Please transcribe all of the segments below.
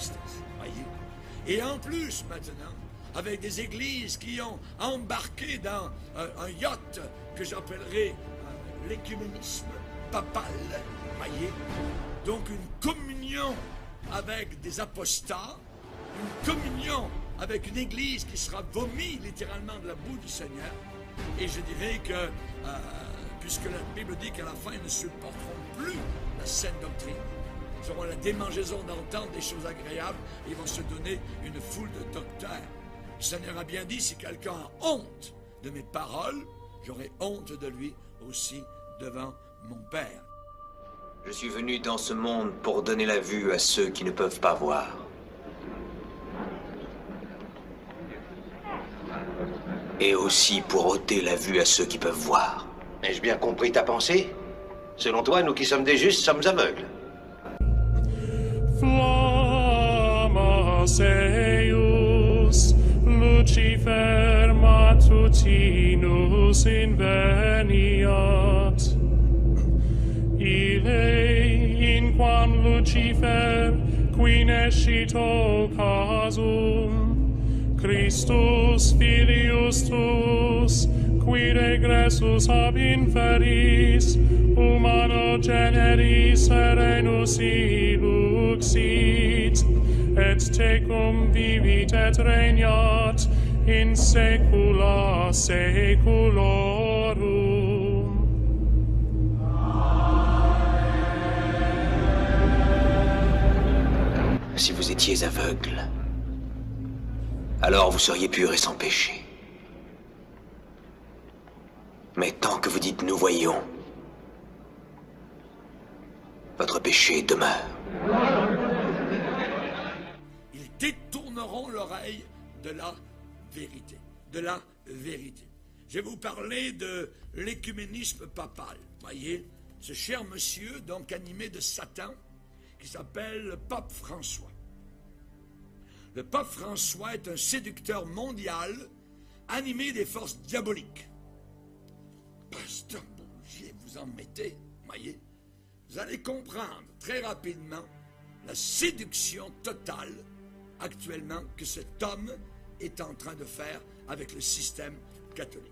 tristesse, voyez. Et en plus, maintenant, avec des églises qui ont embarqué dans un yacht que j'appellerai l'écuménisme papal, voyez. Donc une communion avec des apostats, une communion avec une église qui sera vomie littéralement de la boue du Seigneur. Et je dirais que, puisque la Bible dit qu'à la fin, ils ne supporteront plus la saine doctrine, ils auront la démangeaison d'entendre des choses agréables, et ils vont se donner une foule de docteurs. Le Seigneur a bien dit, si quelqu'un a honte de mes paroles, j'aurai honte de lui aussi devant mon Père. Je suis venu dans ce monde pour donner la vue à ceux qui ne peuvent pas voir. Et aussi pour ôter la vue à ceux qui peuvent voir. Ai-je bien compris ta pensée? Selon toi, nous qui sommes des justes sommes aveugles. Flammas eius, Lucifer matutinus inveniat. Ille, in quam Lucifer, qui nescito casum, Christus filius tuus, qui regressus ab inferis, humano generis serenus iluxit, et tecum vivit et regnat in saecula saeculorum. Si vous étiez aveugle, alors vous seriez purs et sans péché. Mais tant que vous dites « nous voyons », votre péché demeure. Ils détourneront l'oreille de la vérité. De la vérité. Je vais vous parler de l'écuménisme papal. Voyez, ce cher monsieur, donc animé de Satan, qui s'appelle le pape François. Le pape François est un séducteur mondial animé des forces diaboliques. Pasteur Bougier, vous en mettez, voyez. Vous allez comprendre très rapidement la séduction totale actuellement que cet homme est en train de faire avec le système catholique.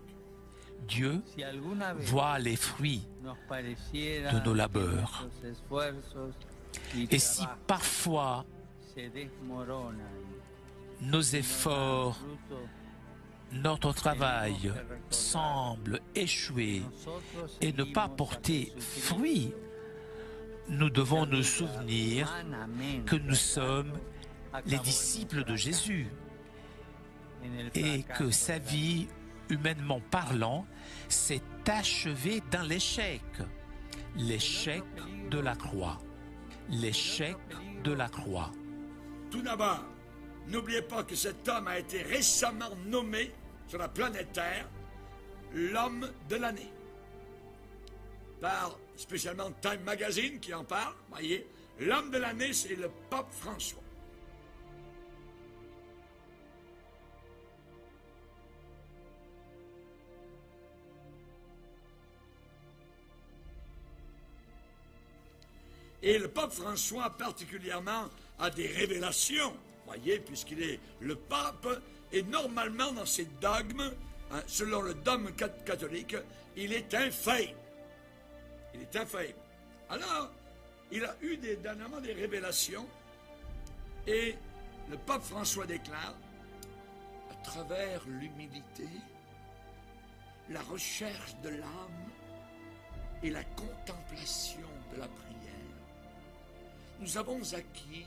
Dieu voit les fruits de nos labeurs. Et si parfois nos efforts, notre travail semble échouer et ne pas porter fruit, nous devons nous souvenir que nous sommes les disciples de Jésus et que sa vie, humainement parlant, s'est achevée dans l'échec. L'échec de la croix. L'échec de la croix. Tout d'abord, n'oubliez pas que cet homme a été récemment nommé sur la planète Terre l'homme de l'année. Par spécialement Time Magazine qui en parle, voyez, l'homme de l'année, c'est le pape François. Et le pape François particulièrement a des révélations, voyez, puisqu'il est le pape, et normalement dans ses dogmes, hein, selon le dogme catholique, il est infaillible. Il est infaillible. Alors, il a eu dernièrement des révélations, et le pape François déclare, à travers l'humilité, la recherche de l'âme et la contemplation de la prière, nous avons acquis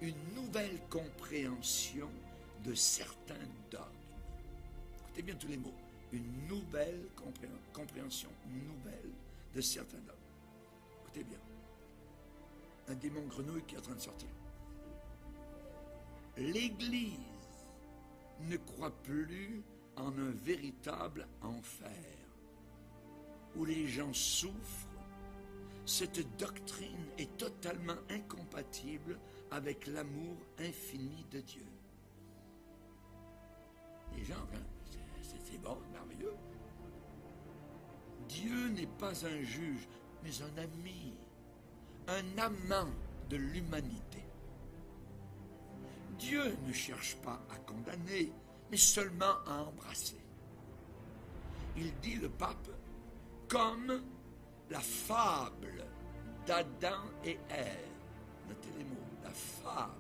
une nouvelle compréhension de certains dogmes. Écoutez bien tous les mots. Une nouvelle compréhension nouvelle de certains dogmes. Écoutez bien. Un démon grenouille qui est en train de sortir. L'Église ne croit plus en un véritable enfer où les gens souffrent. Cette doctrine est totalement incompatible avec l'amour infini de Dieu. Les gens, c'est bon, merveilleux. Dieu n'est pas un juge, mais un ami, un amant de l'humanité. Dieu ne cherche pas à condamner, mais seulement à embrasser. Il dit, le pape, comme la fable d'Adam et Ève. Notez les mots, la fable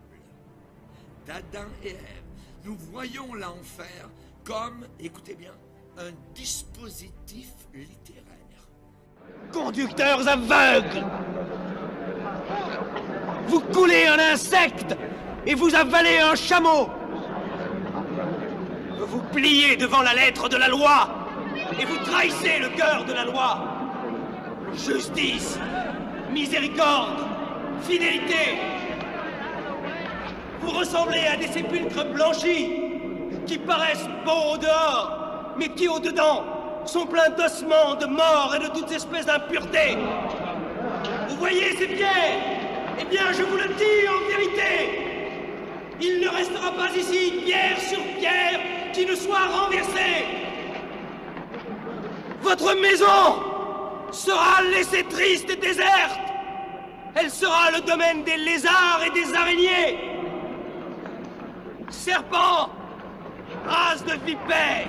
d'Adam et Ève. Nous voyons l'enfer comme, écoutez bien, un dispositif littéraire. Conducteurs aveugles! Vous coulez un insecte et vous avalez un chameau! Vous vous pliez devant la lettre de la loi et vous trahissez le cœur de la loi. Justice, miséricorde, fidélité. Vous ressemblez à des sépulcres blanchis qui paraissent beaux au dehors, mais qui au-dedans sont pleins d'ossements, de morts et de toutes espèces d'impuretés. Vous voyez ces pierres? Eh bien, je vous le dis en vérité, il ne restera pas ici pierre sur pierre qui ne soit renversée. Votre maison sera laissée triste et déserte. Elle sera le domaine des lézards et des araignées. Serpents, race de vipères,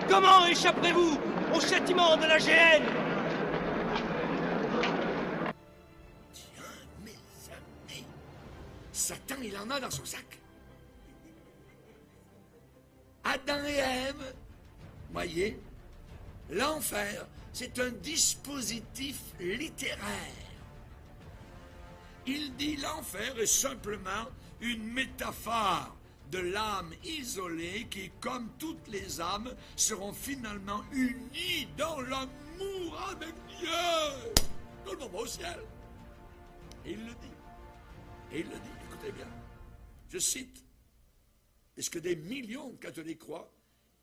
comment échapperez-vous au châtiment de la géhenne? Tiens, mes amis, Satan, il en a dans son sac. Adam et Ève, voyez, l'enfer, c'est un dispositif littéraire. Il dit l'enfer est simplement une métaphore de l'âme isolée qui, comme toutes les âmes, seront finalement unies dans l'amour avec Dieu. Tout le monde va au ciel. Et il le dit. Et il le dit. Écoutez bien. Je cite. Et ce que des millions de catholiques croient,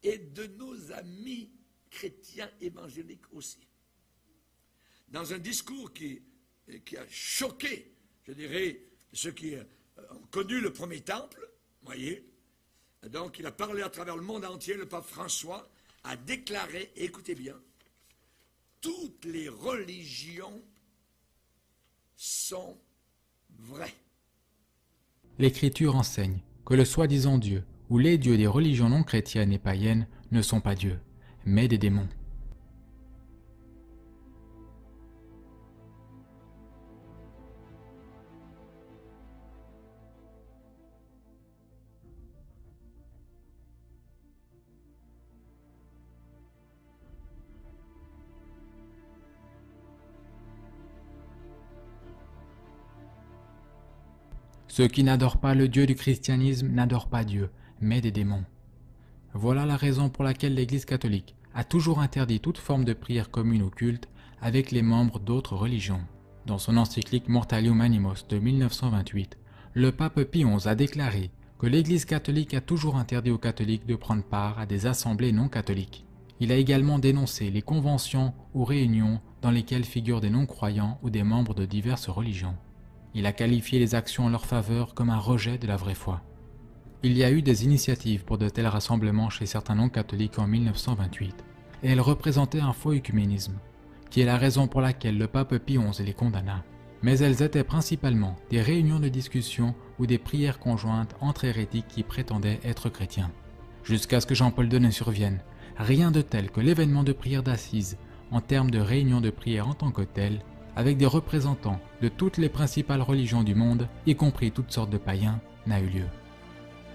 et de nos amis chrétiens évangéliques aussi. Dans un discours qui a choqué, je dirais, ceux qui ont connu le premier temple, voyez, donc il a parlé à travers le monde entier, le pape François a déclaré, écoutez bien, toutes les religions sont vraies. L'Écriture enseigne que le soi-disant Dieu, ou les dieux des religions non chrétiennes et païennes, ne sont pas dieux, mais des démons. Ceux qui n'adorent pas le Dieu du christianisme n'adorent pas Dieu, mais des démons. Voilà la raison pour laquelle l'Église catholique a toujours interdit toute forme de prière commune au culte avec les membres d'autres religions. Dans son encyclique Mortalium Animos de 1928, le pape Pie XI a déclaré que l'Église catholique a toujours interdit aux catholiques de prendre part à des assemblées non catholiques. Il a également dénoncé les conventions ou réunions dans lesquelles figurent des non-croyants ou des membres de diverses religions. Il a qualifié les actions en leur faveur comme un rejet de la vraie foi. Il y a eu des initiatives pour de tels rassemblements chez certains non-catholiques en 1928, et elles représentaient un faux œcuménisme, qui est la raison pour laquelle le pape Pie XI les condamna. Mais elles étaient principalement des réunions de discussion ou des prières conjointes entre hérétiques qui prétendaient être chrétiens. Jusqu'à ce que Jean-Paul II ne survienne, rien de tel que l'événement de prière d'assises en termes de réunion de prière en tant que telle, avec des représentants de toutes les principales religions du monde, y compris toutes sortes de païens, n'a eu lieu.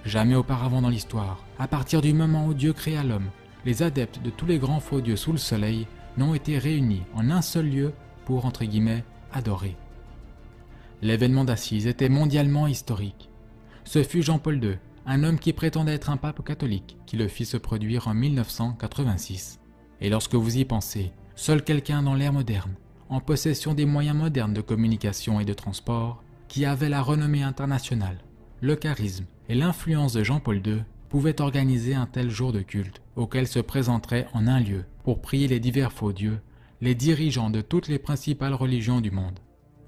Jamais auparavant dans l'histoire, à partir du moment où Dieu créa l'homme, les adeptes de tous les grands faux dieux sous le soleil n'ont été réunis en un seul lieu pour, entre guillemets, adorer. L'événement d'Assise était mondialement historique. Ce fut Jean-Paul II, un homme qui prétendait être un pape catholique, qui le fit se produire en 1986. Et lorsque vous y pensez, seul quelqu'un dans l'ère moderne, en possession des moyens modernes de communication et de transport, qui avait la renommée internationale, le charisme et l'influence de Jean-Paul II, pouvait organiser un tel jour de culte, auquel se présenteraient en un lieu, pour prier les divers faux dieux, les dirigeants de toutes les principales religions du monde.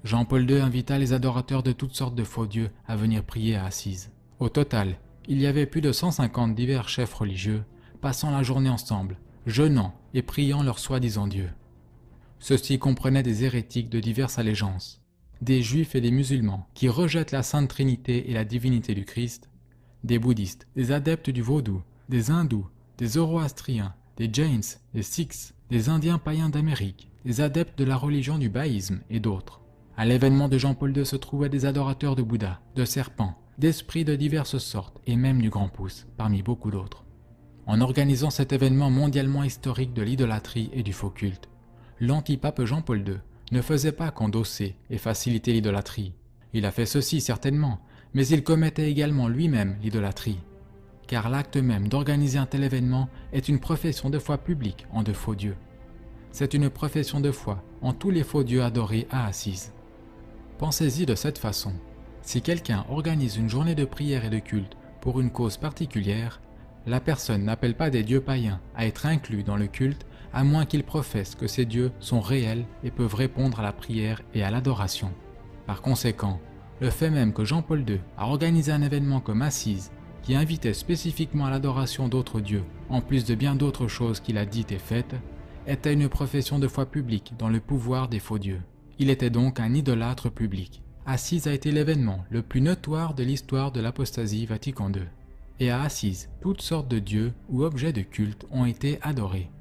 Jean-Paul II invita les adorateurs de toutes sortes de faux dieux à venir prier à Assise. Au total, il y avait plus de 150 divers chefs religieux, passant la journée ensemble, jeûnant et priant leurs soi-disant dieux. Ceux-ci comprenaient des hérétiques de diverses allégeances, des juifs et des musulmans qui rejettent la Sainte Trinité et la divinité du Christ, des bouddhistes, des adeptes du vaudou, des hindous, des zoroastriens, des jains, des sikhs, des indiens païens d'Amérique, des adeptes de la religion du baïsme et d'autres. À l'événement de Jean-Paul II se trouvaient des adorateurs de Bouddha, de serpents, d'esprits de diverses sortes et même du grand pouce, parmi beaucoup d'autres. En organisant cet événement mondialement historique de l'idolâtrie et du faux culte, l'antipape Jean-Paul II ne faisait pas qu'endosser et faciliter l'idolâtrie. Il a fait ceci certainement, mais il commettait également lui-même l'idolâtrie. Car l'acte même d'organiser un tel événement est une profession de foi publique en de faux dieux. C'est une profession de foi en tous les faux dieux adorés à Assise. Pensez-y de cette façon. Si quelqu'un organise une journée de prière et de culte pour une cause particulière, la personne n'appelle pas des dieux païens à être inclus dans le culte à moins qu'ils professent que ces dieux sont réels et peuvent répondre à la prière et à l'adoration. Par conséquent, le fait même que Jean-Paul II a organisé un événement comme Assise qui invitait spécifiquement à l'adoration d'autres dieux, en plus de bien d'autres choses qu'il a dites et faites, était une profession de foi publique dans le pouvoir des faux dieux. Il était donc un idolâtre public. Assise a été l'événement le plus notoire de l'histoire de l'apostasie Vatican II. Et à Assise, toutes sortes de dieux ou objets de culte ont été adorés.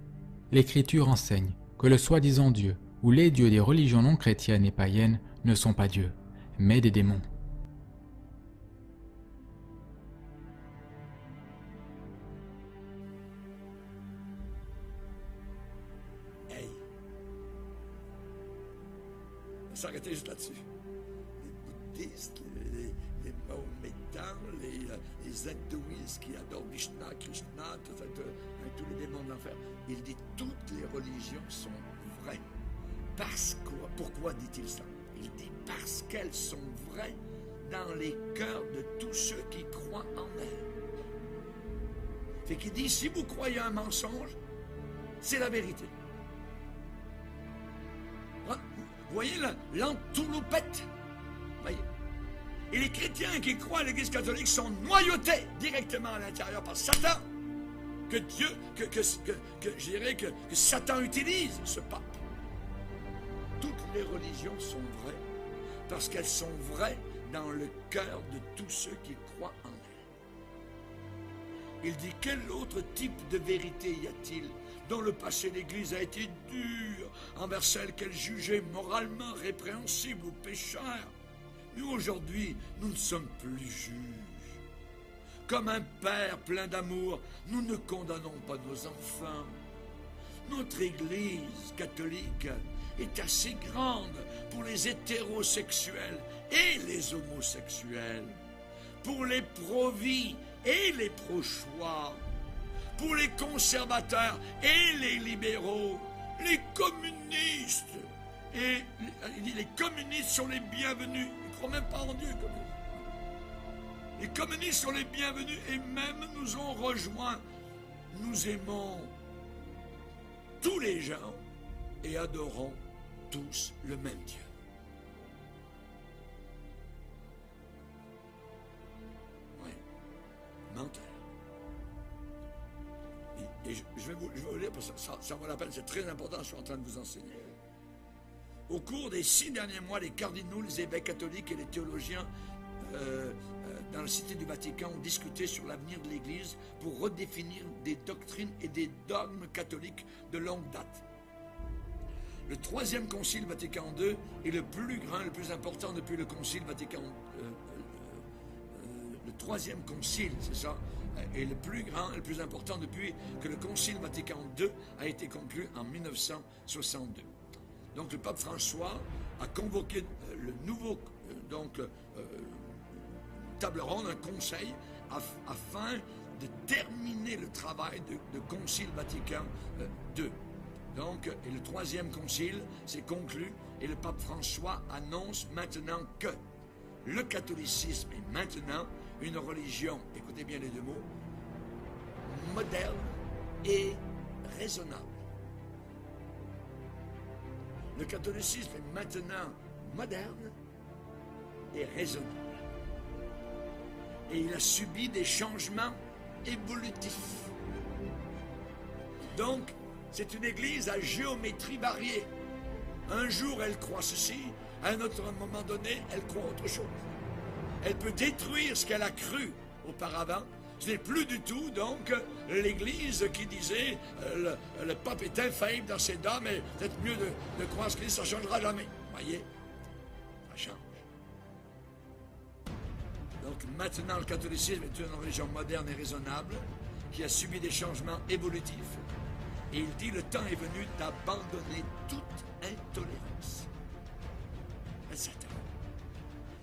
L'Écriture enseigne que le soi-disant Dieu ou les dieux des religions non chrétiennes et païennes ne sont pas dieux, mais des démons. Hey! On s'arrêtait juste là-dessus. Les bouddhistes, les mahométans, les hindouistes qui adorent Vishnu, Krishna, tous les démons de l'enfer. Il dit toutes les religions sont vraies. Parce quoi? Pourquoi dit-il ça? Il dit parce qu'elles sont vraies dans les cœurs de tous ceux qui croient en elles. Fait qu'il dit si vous croyez un mensonge, c'est la vérité. Vous voyez l'entourloupette? Voyez. Et les chrétiens qui croient à l'Église catholique sont noyautés directement à l'intérieur par Satan. Que Dieu, je dirais que Satan utilise ce pape. Toutes les religions sont vraies parce qu'elles sont vraies dans le cœur de tous ceux qui croient en elles. Il dit quel autre type de vérité y a-t-il dont le passé l'Église a été dur envers celle qu'elle jugeait moralement répréhensible ou pécheur. Mais aujourd'hui, nous ne sommes plus juges. Comme un père plein d'amour, nous ne condamnons pas nos enfants. Notre Église catholique est assez grande pour les hétérosexuels et les homosexuels, pour les pro-vie et les pro-choix, pour les conservateurs et les libéraux, les communistes. Et il dit les communistes sont les bienvenus. Ils ne croient même pas en Dieu, les communistes. Les communistes sont les bienvenus et même nous ont rejoints. Nous aimons tous les gens et adorons tous le même Dieu. Oui, menteur. Et je vais vous lire parce que ça vaut la peine, c'est très important, je suis en train de vous enseigner. Au cours des 6 derniers mois, les cardinaux, les évêques catholiques et les théologiens dans la Cité du Vatican ont discuté sur l'avenir de l'Église pour redéfinir des doctrines et des dogmes catholiques de longue date. Le 3e Concile Vatican II est le plus grand, le plus important depuis le Concile Vatican le 3e Concile, c'est ça, est le plus grand et le plus important depuis que le Concile Vatican II a été conclu en 1962. Donc le pape François a convoqué le nouveau table ronde, un conseil, afin de terminer le travail de Concile Vatican II. Donc, et le 3e concile s'est conclu et le pape François annonce maintenant que le catholicisme est maintenant une religion, écoutez bien les deux mots, moderne et raisonnable. Le catholicisme est maintenant moderne et raisonnable. Et il a subi des changements évolutifs. Donc, c'est une église à géométrie variée. Un jour, elle croit ceci, à un autre moment donné, elle croit autre chose. Elle peut détruire ce qu'elle a cru auparavant. Ce n'est plus du tout, donc, l'Église qui disait le pape est infaillible dans ses dogmes, mais peut-être mieux de croire ce qu'il dit, ça ne changera jamais. Voyez, ça change. Donc maintenant, le catholicisme est une religion moderne et raisonnable qui a subi des changements évolutifs. Et il dit le temps est venu d'abandonner toute intolérance. Satan.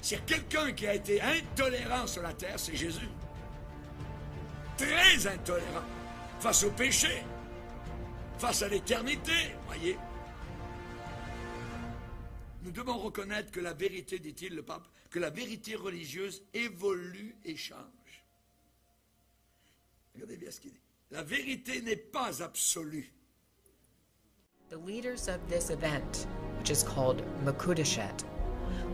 S'il y a quelqu'un qui a été intolérant sur la terre, c'est Jésus. Très intolérant face au péché, face à l'éternité, voyez. Nous devons reconnaître que la vérité, dit-il le pape, que la vérité religieuse évolue et change. Regardez bien ce qu'il dit. La vérité n'est pas absolue. The leaders of this event, which is called Makudashet,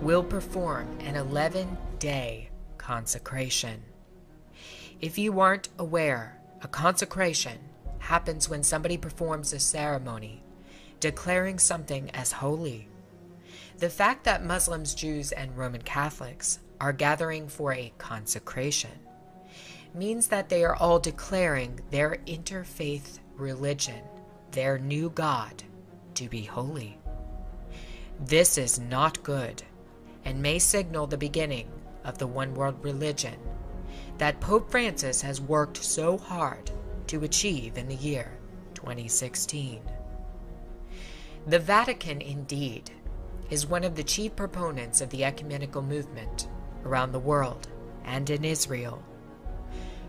will perform an 11-day consecration. If you aren't aware, a consecration happens when somebody performs a ceremony declaring something as holy. The fact that Muslims, Jews, and Roman Catholics are gathering for a consecration means that they are all declaring their interfaith religion, their new God, to be holy. This is not good and may signal the beginning of the one world religion that Pope Francis has worked so hard to achieve in the year 2016. The Vatican, indeed, is one of the chief proponents of the ecumenical movement around the world and in Israel.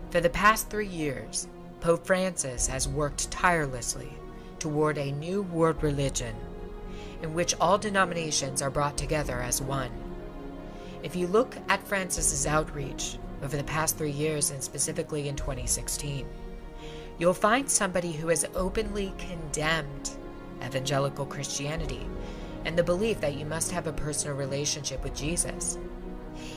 For the past 3 years, Pope Francis has worked tirelessly toward a new world religion in which all denominations are brought together as one. If you look at Francis's outreach over the past 3 years, and specifically in 2016, you'll find somebody who has openly condemned evangelical Christianity and the belief that you must have a personal relationship with Jesus.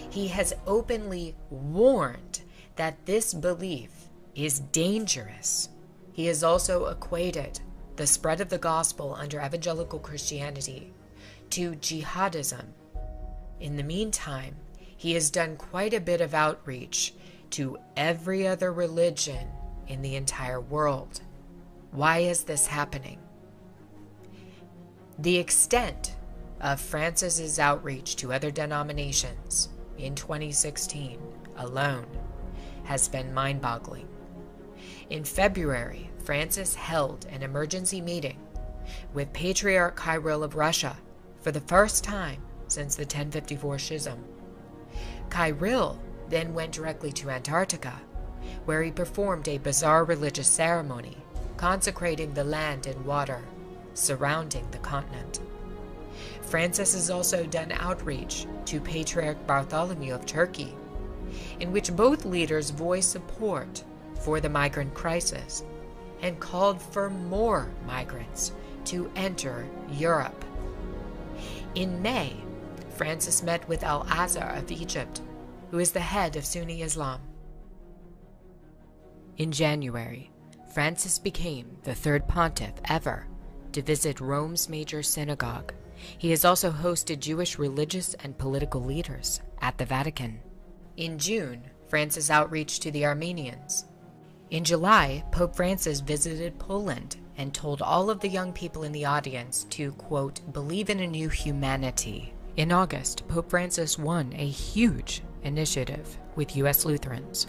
He has openly warned that this belief is dangerous. He has also equated the spread of the gospel under evangelical Christianity to jihadism. In the meantime, he has done quite a bit of outreach to every other religion in the entire world. Why is this happening? The extent of Francis's outreach to other denominations in 2016 alone has been mind-boggling. In February, Francis held an emergency meeting with Patriarch Kirill of Russia for the first time since the 1054 Schism. Kirill then went directly to Antarctica, where he performed a bizarre religious ceremony consecrating the land and water surrounding the continent. Francis has also done outreach to Patriarch Bartholomew of Turkey, in which both leaders voiced support for the migrant crisis and called for more migrants to enter Europe. In May, Francis met with Al-Azhar of Egypt, who is the head of Sunni Islam. In January, Francis became the third pontiff ever to visit Rome's major synagogue. He has also hosted Jewish religious and political leaders at the Vatican. In June, Francis outreached to the Armenians. In July, Pope Francis visited Poland and told all of the young people in the audience to, quote, believe in a new humanity. In August, Pope Francis won a huge initiative with U.S. Lutherans.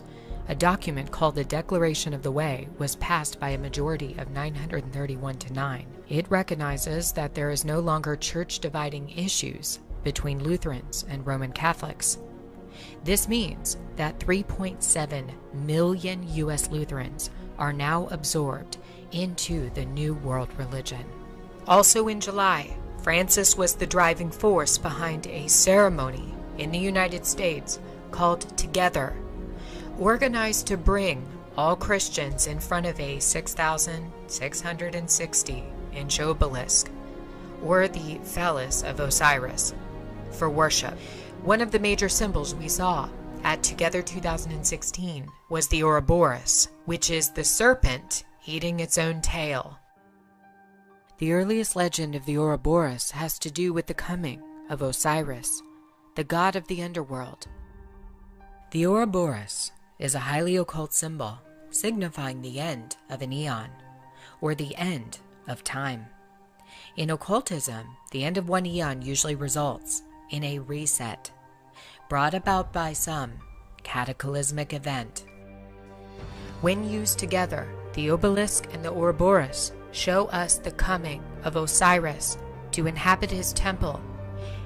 A document called the Declaration of the Way was passed by a majority of 931 to 9. It recognizes that there is no longer church-dividing issues between Lutherans and Roman Catholics. This means that 3.7 million U.S. Lutherans are now absorbed into the new world religion. Also in July, Francis was the driving force behind a ceremony in the United States called Together, organized to bring all Christians in front of a 6,660-inch obelisk, or the phallus of Osiris, for worship. One of the major symbols we saw at Together 2016 was the Ouroboros, which is the serpent eating its own tail. The earliest legend of the Ouroboros has to do with the coming of Osiris, the god of the underworld. The Ouroboros is a highly occult symbol signifying the end of an eon, or the end of time. In occultism, the end of one eon usually results in a reset, brought about by some cataclysmic event. When used together, the obelisk and the Ouroboros show us the coming of Osiris to inhabit his temple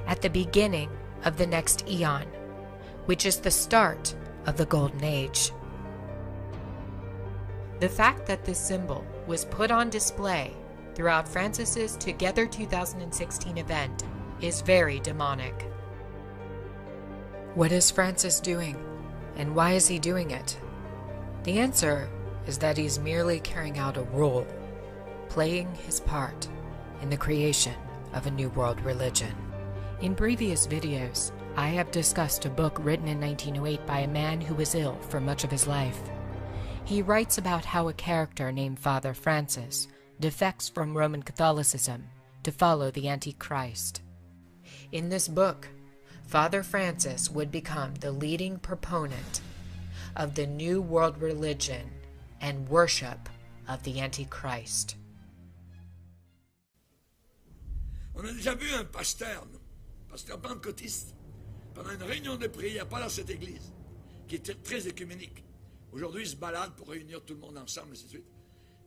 at the beginning of the next eon, which is the start of the Golden Age. The fact that this symbol was put on display throughout Francis's Together 2016 event is very demonic. What is Francis doing, and why is he doing it? The answer is that he's merely carrying out a role, playing his part in the creation of a new world religion. In previous videos, I have discussed a book written in 1908 by a man who was ill for much of his life. He writes about how a character named Father Francis defects from Roman Catholicism to follow the Antichrist. In this book, Father Francis would become the leading proponent of the new world religion and worship of the Antichrist. On a déjà vu un pasteur pentecôtiste, pendant une réunion de prière, pas dans cette église, qui était très écuménique. Aujourd'hui, il se balade pour réunir tout le monde ensemble, et ainsi de suite.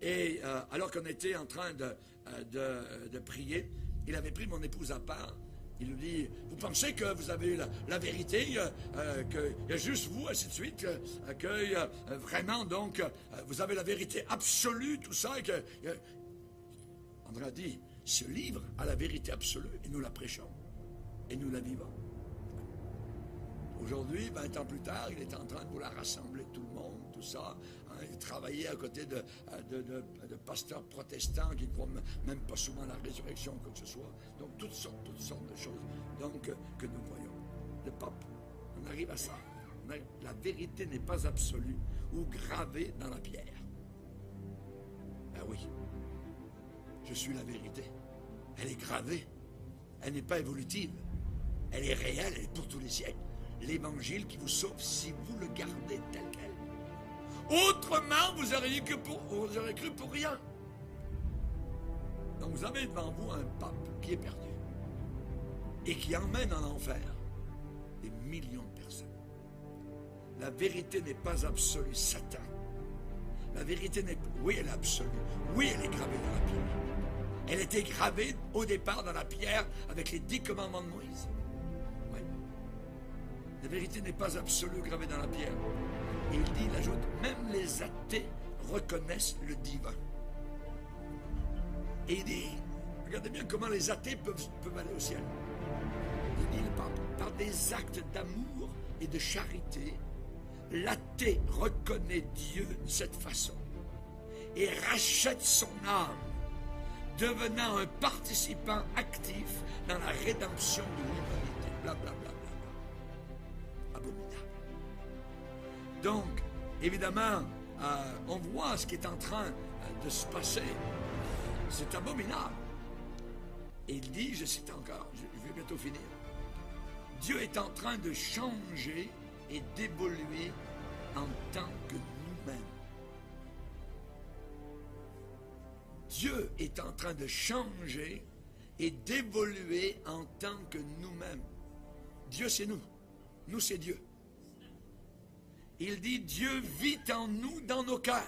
Et alors qu'on était en train de prier, il avait pris mon épouse à part. Il nous dit, vous pensez que vous avez la vérité, qu'il y a juste vous, ainsi de suite, que vraiment, donc, vous avez la vérité absolue, tout ça, et que... André a dit, ce livre a la vérité absolue, et nous la prêchons, et nous la vivons. Aujourd'hui, 20 ans plus tard, il est en train de vouloir rassembler tout le monde, tout ça. Hein, il travaillait à côté de pasteurs protestants qui ne croient même pas souvent à la résurrection ou quoi que ce soit. Donc, toutes sortes de choses donc, que nous voyons. Le pape, on arrive à ça. La vérité n'est pas absolue ou gravée dans la pierre. Ben oui, je suis la vérité. Elle est gravée. Elle n'est pas évolutive. Elle est réelle, elle est pour tous les siècles. L'évangile qui vous sauve si vous le gardez tel quel. Autrement, vous auriez cru pour rien. Donc vous avez devant vous un pape qui est perdu et qui emmène en enfer des millions de personnes. La vérité n'est pas absolue, Satan. La vérité n'est pas... Oui, elle est absolue. Oui, elle est gravée dans la pierre. Elle était gravée au départ dans la pierre avec les 10 commandements de Moïse. La vérité n'est pas absolue, gravée dans la pierre. Et il ajoute, même les athées reconnaissent le divin. Et il dit, regardez bien comment les athées peuvent aller au ciel. Il dit, par des actes d'amour et de charité, l'athée reconnaît Dieu de cette façon et rachète son âme, devenant un participant actif dans la rédemption de l'humanité. Blablabla. Abominable. Donc, évidemment, on voit ce qui est en train de se passer. C'est abominable. Et il dit, je cite encore, je vais bientôt finir, Dieu est en train de changer et d'évoluer en tant que nous-mêmes. Dieu est en train de changer et d'évoluer en tant que nous-mêmes. Dieu, c'est nous. Nous, c'est Dieu. Il dit, Dieu vit en nous, dans nos cœurs.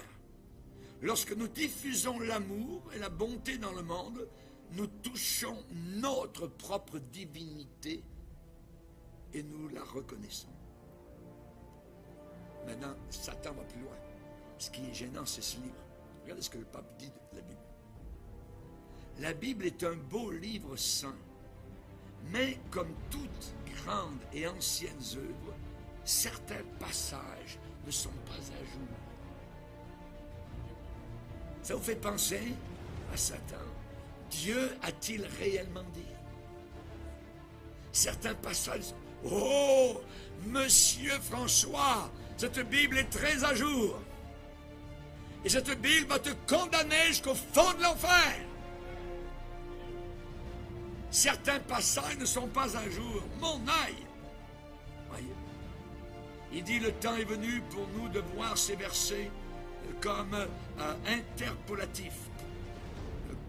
Lorsque nous diffusons l'amour et la bonté dans le monde, nous touchons notre propre divinité et nous la reconnaissons. Maintenant, Satan va plus loin. Ce qui est gênant, c'est ce livre. Regardez ce que le pape dit de la Bible. La Bible est un beau livre saint, mais comme toute grande et anciennes œuvres, certains passages ne sont pas à jour. Ça vous fait penser à Satan. Dieu a-t-il réellement dit? Certains passages, oh, Monsieur François, cette Bible est très à jour. Et cette Bible va te condamner jusqu'au fond de l'enfer. Certains passages ne sont pas un jour. Mon aïe! Voyez? Il dit le temps est venu pour nous de voir ces versets comme interpolatifs,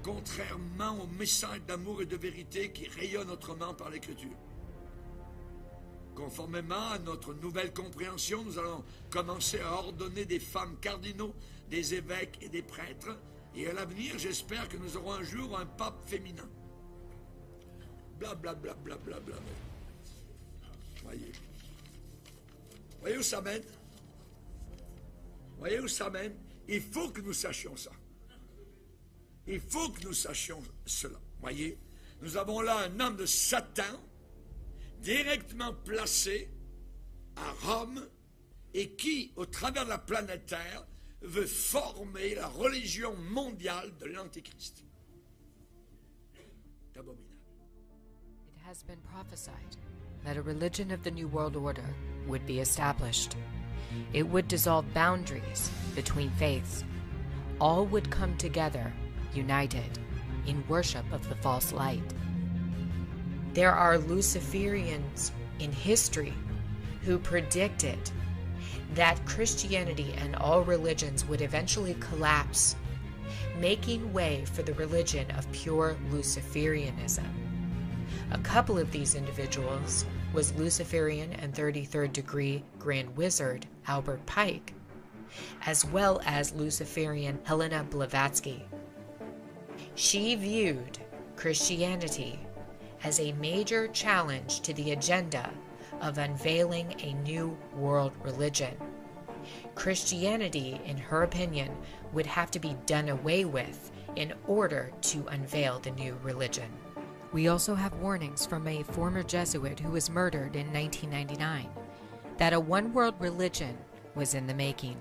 contrairement au message d'amour et de vérité qui rayonne autrement par l'Écriture. Conformément à notre nouvelle compréhension, nous allons commencer à ordonner des femmes cardinaux, des évêques et des prêtres, et à l'avenir, j'espère que nous aurons un jour un pape féminin. Blablabla. Bla, bla, bla, bla, bla. Voyez où ça mène? Voyez où ça mène? Il faut que nous sachions ça. Il faut que nous sachions cela. Voyez, nous avons là un homme de Satan, directement placé à Rome, et qui, au travers de la planète Terre, veut former la religion mondiale de l'Antéchrist. C'est abominable. It has been prophesied that a religion of the New World Order would be established. It would dissolve boundaries between faiths. All would come together, united, in worship of the false light. There are Luciferians in history who predicted that Christianity and all religions would eventually collapse, making way for the religion of pure Luciferianism. A couple of these individuals was Luciferian and 33rd degree Grand Wizard Albert Pike, as well as Luciferian Helena Blavatsky. She viewed Christianity as a major challenge to the agenda of unveiling a new world religion. Christianity, in her opinion, would have to be done away with in order to unveil the new religion. We also have warnings from a former Jesuit who was murdered in 1999 that a one-world religion was in the making.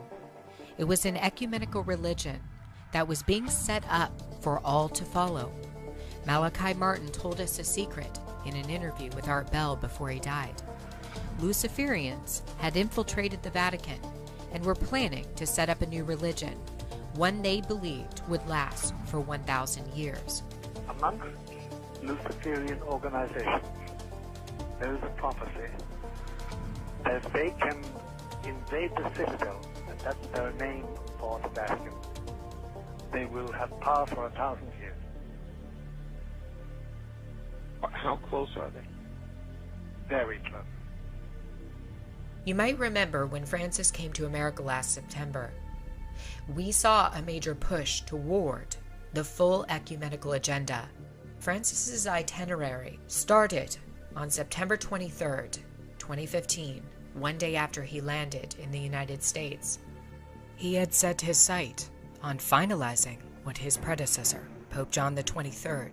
It was an ecumenical religion that was being set up for all to follow. Malachi Martin told us a secret in an interview with Art Bell before he died. Luciferians had infiltrated the Vatican and were planning to set up a new religion, one they believed would last for 1,000 years. Amongst Luciferian organizations, there is a prophecy that if they can invade the citadel, and that's their name for the Vatican, they will have power for 1,000 years. How close are they? Very close. You might remember when Francis came to America last September, we saw a major push toward the full ecumenical agenda. Francis's itinerary started on September 23rd, 2015, one day after he landed in the United States. He had set his sight on finalizing what his predecessor, Pope John XXIII,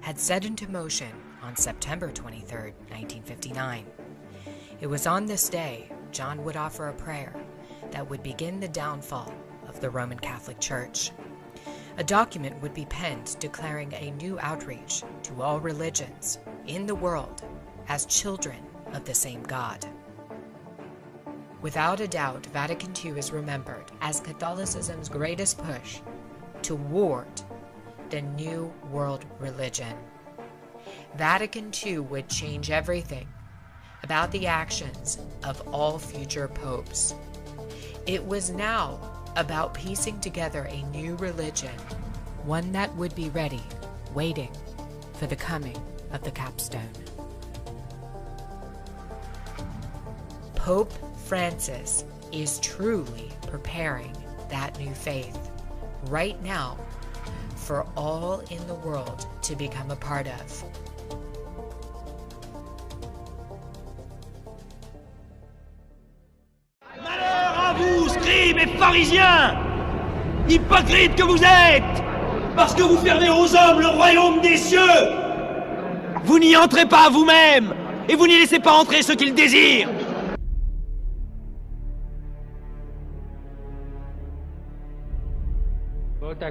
had set into motion on September 23rd, 1959. It was on this day John would offer a prayer that would begin the downfall of the Roman Catholic Church. A document would be penned declaring a new outreach to all religions in the world as children of the same God. Without a doubt, Vatican II is remembered as Catholicism's greatest push toward the new world religion. Vatican II would change everything about the actions of all future popes. It was now about piecing together a new religion, one that would be ready, waiting for the coming of the capstone. Pope Francis is truly preparing that new faith right now for all in the world to become a part of. Malheur à vous, scribes et pharisiens, hypocrites que vous êtes, parce que vous fermez aux hommes le royaume des cieux. Vous n'y entrez pas vous-même, et vous n'y laissez pas entrer ceux qui le désirent.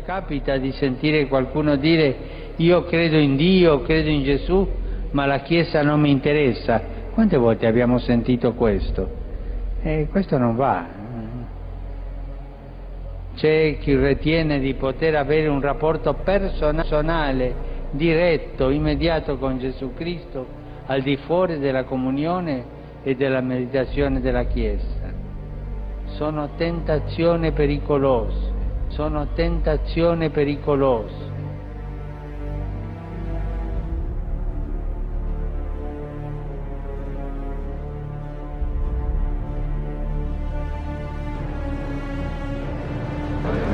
Capita di sentire qualcuno dire io credo in Dio, credo in Gesù, ma la Chiesa non mi interessa. Quante volte abbiamo sentito questo? Questo non va. C'è chi ritiene di poter avere un rapporto personale diretto, immediato con Gesù Cristo, al di fuori della comunione e della meditazione della Chiesa. Sono tentazioni pericolose, sono tentazioni pericolose.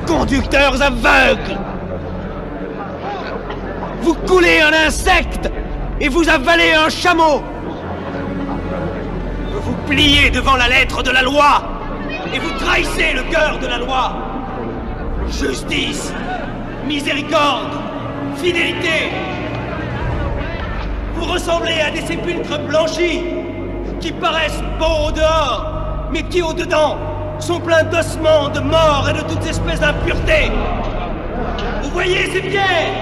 Conducteurs aveugles! Vous coulez un insecte et vous avalez un chameau! Vous vous pliez devant la lettre de la loi et vous trahissez le cœur de la loi. Justice, miséricorde, fidélité. Vous ressemblez à des sépulcres blanchis qui paraissent beaux au dehors, mais qui au dedans sont pleins d'ossements, de morts et de toutes espèces d'impuretés. Vous voyez ces pierres?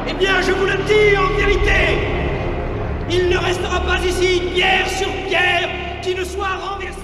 Eh bien, je vous le dis en vérité, il ne restera pas ici pierre sur pierre qui ne soit renversée.